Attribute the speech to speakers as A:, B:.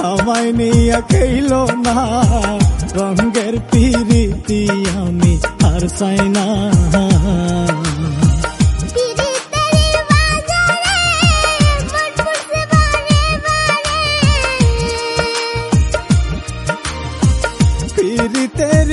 A: আমায় নিয়ে খেইলো না রঙের পিরিতি আমি আর চাই না। পিরিতের